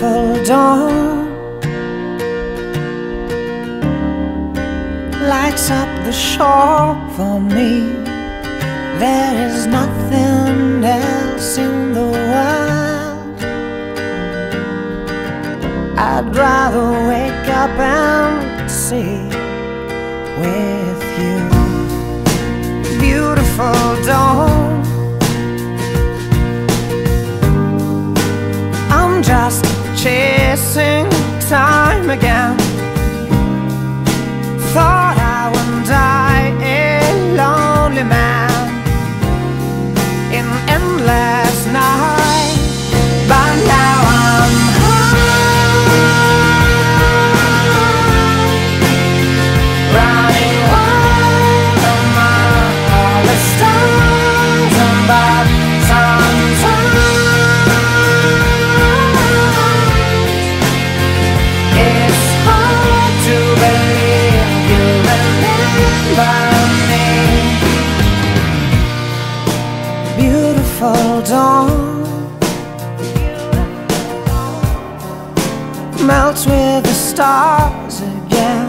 beautiful dawn lights up the shore for me. There is nothing else in the world I'd rather wake up and see with you. Beautiful dawn, I'm just chasing time again. Thought I would die a lonely man in endless night, but now I'm high, running wild among all the stars above. Sometimes it's hard to believe you remember me. Beautiful dawn melts with the stars again.